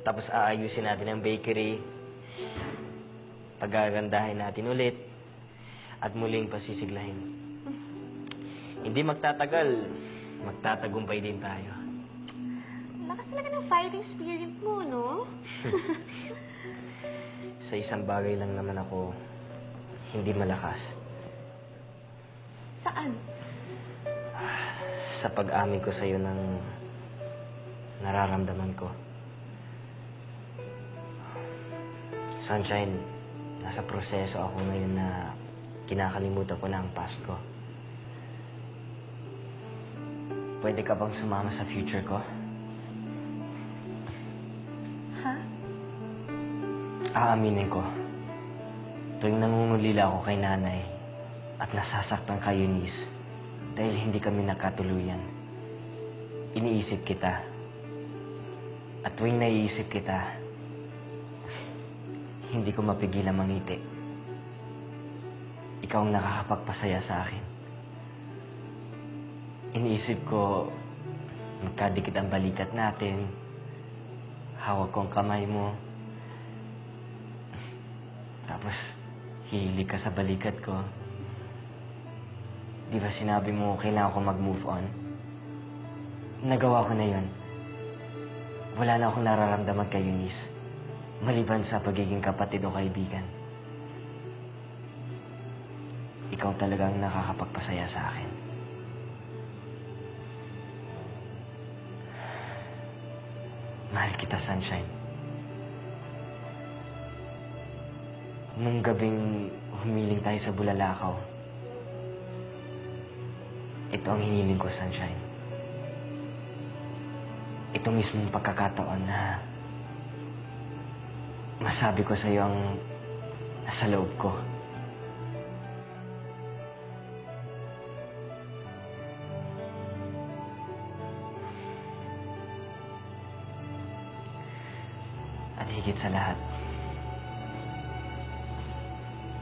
Tapos aayusin natin ang bakery. Pagagandahin natin ulit. At muling pasisiglahin. Hindi magtatagal, magtatagumpay din tayo. Lakas talaga ng fighting spirit mo, no? Sa isang bagay lang naman ako hindi malakas. Saan? Sa pag-amin ko sa'yo ng nararamdaman ko. Sunshine, nasa proseso ako ngayon na kinakalimutan ko na ang past ko. Pwede ka bang sumama sa future ko? Ha? Aaminin ko, tuwing nangungulila ako kay nanay at nasasaktan kay Eunice dahil hindi kami nakatuluyan, iniisip kita. At tuwing naiisip kita, hindi ko mapigilan mangiti. Ikaw ang nakakapagpasaya sa akin. Iniisip ko, magkadikit ang balikat natin, hawak ko ang kamay mo, tapos hihilig ka sa balikat ko. Di ba sinabi mo kailangan ko mag-move on? Nagawa ko na yun. Wala na akong nararamdaman kay Eunice, maliban sa pagiging kapatid o kaibigan. Ikaw talagang nakakapagpasaya sa akin. Mahal kita, Sunshine. Nung gabing humiling tayo sa Bulalakaw, ito ang hiniling ko, Sunshine. Ito mismong pagkakataon na masabi ko sa'yo ang nasa loob ko. At higit sa lahat,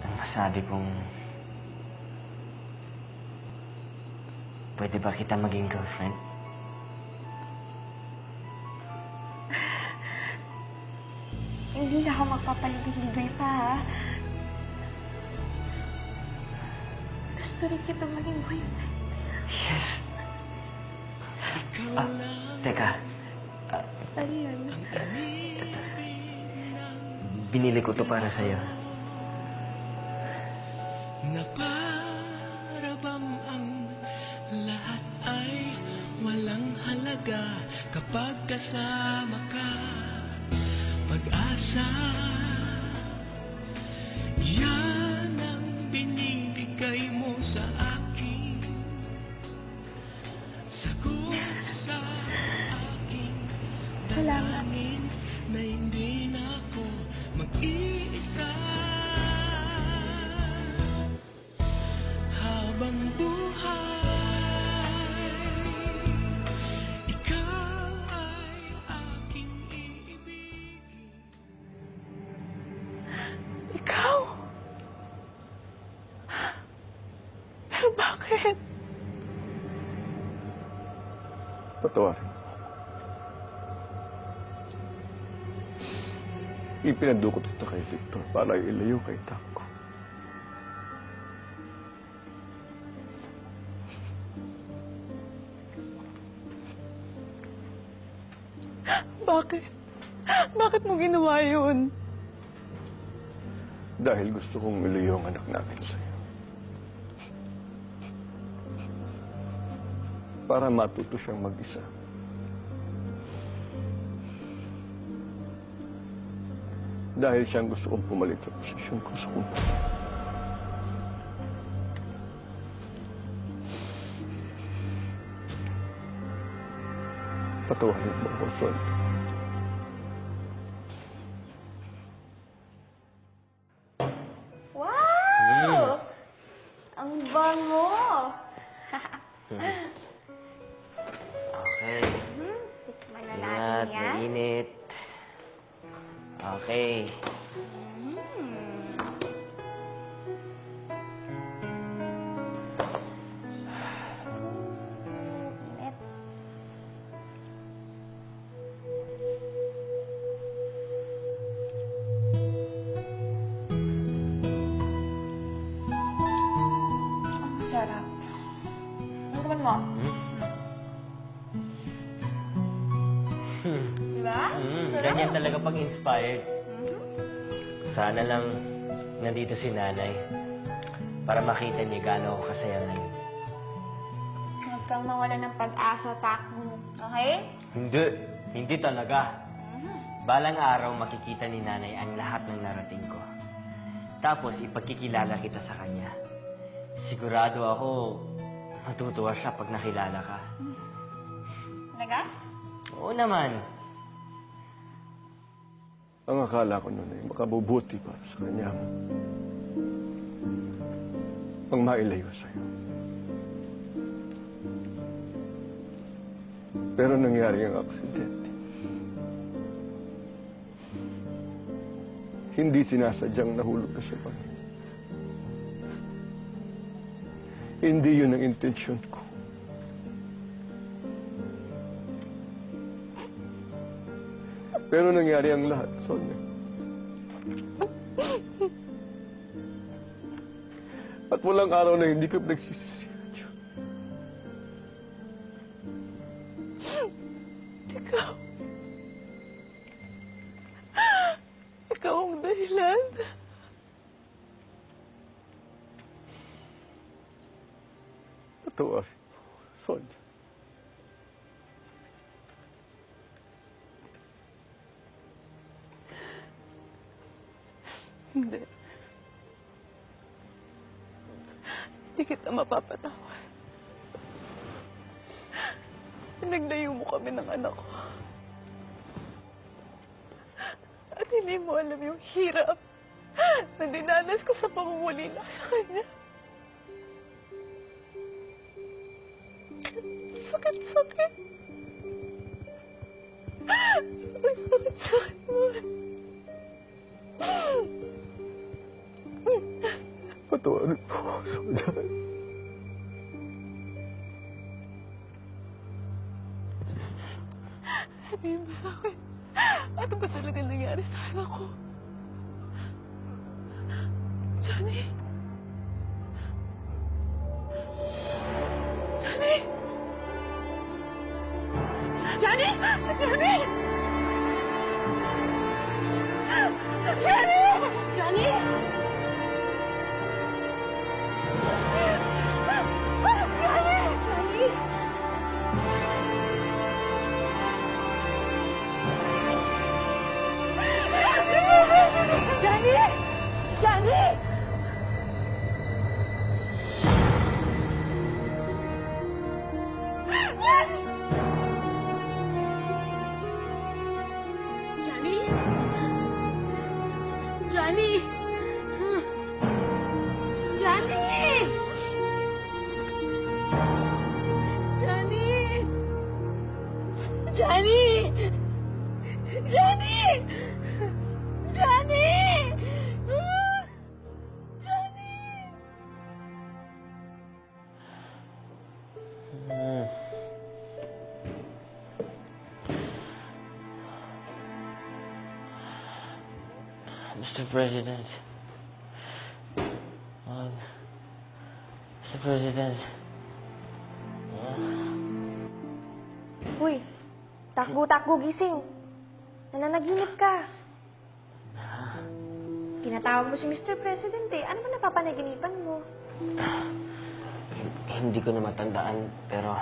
ang masabi kong pwede ba kita maging girlfriend? Hindi na ako magpapalibig-libay pa, ha? Gusto rin kita maging boyfriend. Yes. Teka. Ano yan? Binili ko to para sa'yo. Na para bang ang lahat ay walang halaga kapag kasama ka. Pag-asa, yan ang binibigay mo sa akin. Sagot sa aking dalangin na hindi na ako mag-iisa. Habang buhay, ikaw ay aking iibigin. Ikaw? Pero bakit? Patawarin mo. Ipinadukot kita kay Victor para ilayo kay Taco. Bakit? Bakit mo ginawa yun? Dahil gusto kong ilayo ang anak natin sa'yo. Para matuto siyang mag-isa. Dahil siyang gusto kong pumalit sa posisyon ko sa kumpanya. Patawarin mo ako, Son. Wow! Ang bango! Okay. Tikman na Ingat, natin yan. mainit. Okay. Init. Diba? Ganyan talaga pag inspired. Sana lang nandito si nanay para makita niya gaano ako kasaya ngayon. Huwag kang mawala ng pag-asa, Takbo. Okay? Hindi talaga. Balang araw makikita ni nanay ang lahat ng narating ko. Tapos ipagkikilala kita sa kanya. Sigurado ako matutuwa siya pag nakilala ka. Talaga? Oo naman. Ang akala ko noon ay makabubuti para sa kanya ang mailayo sa'yo. Pero nangyari ang aksidente. Hindi sinasadyang nahulog ka sa bangin. Hindi yun ang intensyon ko. Pero nangyari ang lahat, Sonia. At walang araw na hindi ka nagsisisi. Ikaw ang dahilan. Totoo, Sonia. Hindi. Hindi kita mapapatawad. Pinaglayo mo kami ng anak ko. At hindi mo alam yung hirap na dinanas ko sa pamumulila sa kanya. Sakit-sakit. Ang sakit-sakit mo. Patawarin po ako, Sonia. Sabihin mo sa akin, ano ba talaga nangyari sa anak ko? Johnny? Johnny? Johnny? Johnny? Johnny? Johnny! Johnny! Johnny! Johnny! Johnny! Johnny! Johnny! Johnny! Johnny! Johnny! Johnny! Johnny! Mr. President. Mr. President. Uy, takbo-takbo gising. Nananaginip ka. Tinatawag mo si Mr. President eh. Ano ba napapanaginipan mo? Hindi ko na matandaan, pero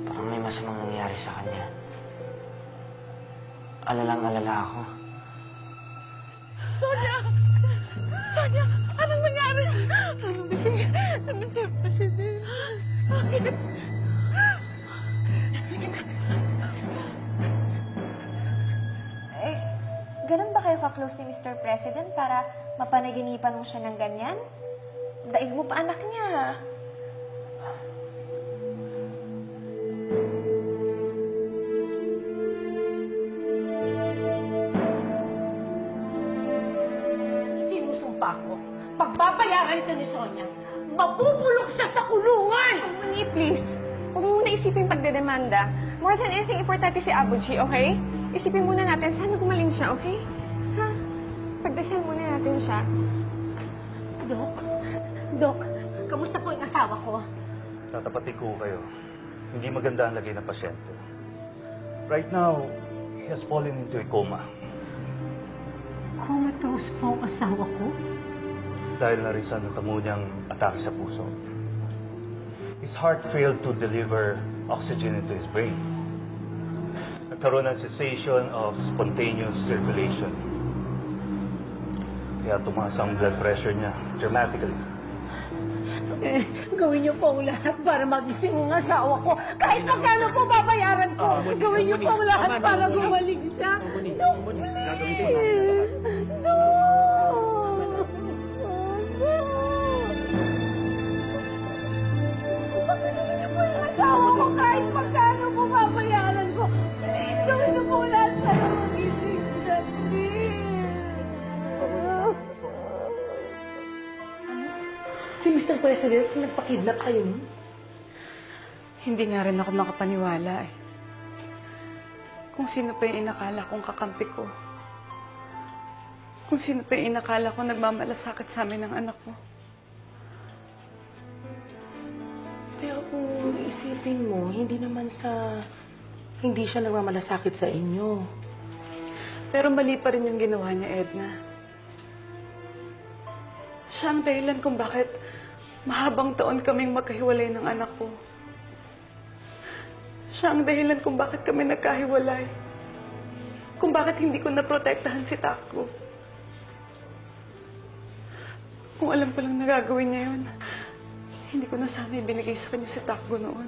parang may masamang nangyari sa kanya. Alalang-alala ako. Sonia! Sonia! Anong nangyari? Anong nangyari sa Mr. President? Bakit? Eh, ganun ba kayo ka-close ni Mr. President para mapanaginipan mo siya ng ganyan? Daig mo pa anak niya. Sinusumpa ko. Pagbabayaran ito ni Sonia, mabubulok siya sa kulungan! Mami, please. Huwag mo muna isipin pagdedemanda. More than anything, importante si Abuji, okay? Isipin muna natin, sana gumaling siya, okay? Ha? Pagdasal muna natin siya. Dok, kamusta po yung asawa ko? Tatapatin ko kayo. Hindi maganda ang lagay ng pasyente. Right now, he has fallen into a coma Comatose po ang asawa ko? dahil na rin sa natamo niyang atake sa puso. His heart failed to deliver oxygen into his brain. Nagkaroon ng cessation of spontaneous circulation. Kaya tumaas ang blood pressure niya dramatically. Gawin niyo po ang lahat para magising ang asawa ko. Kahit magkano po babayaran ko. Gawin niyo po ang lahat para gumaling siya. No, please. No. Pagkakalin niyo po yung asawa ko kahit magkano po babayaran ko. Please, gawin niyo po ang lahat para magising siya. Please. Si Mr. President, nagpakidnap sa'yo nun? Hindi nga rin ako makapaniwala eh. Kung sino pa yung inakala kong kakampi ko. Kung sino pa yung inakala ko nagmamalasakit sa amin ng anak ko. Pero kung isipin mo, hindi siya nagmamalasakit sa inyo. Pero mali pa rin yung ginawa niya, Edna. Siya ang dahilan kung bakit mahabang taon kaming magkahiwalay ng anak ko. Siya ang dahilan kung bakit kami nagkahiwalay. Kung bakit hindi ko naprotektahan si Taco. Kung alam ko lang na gagawin niya yun, hindi ko na sana ibinigay sa kanya si Taco noon.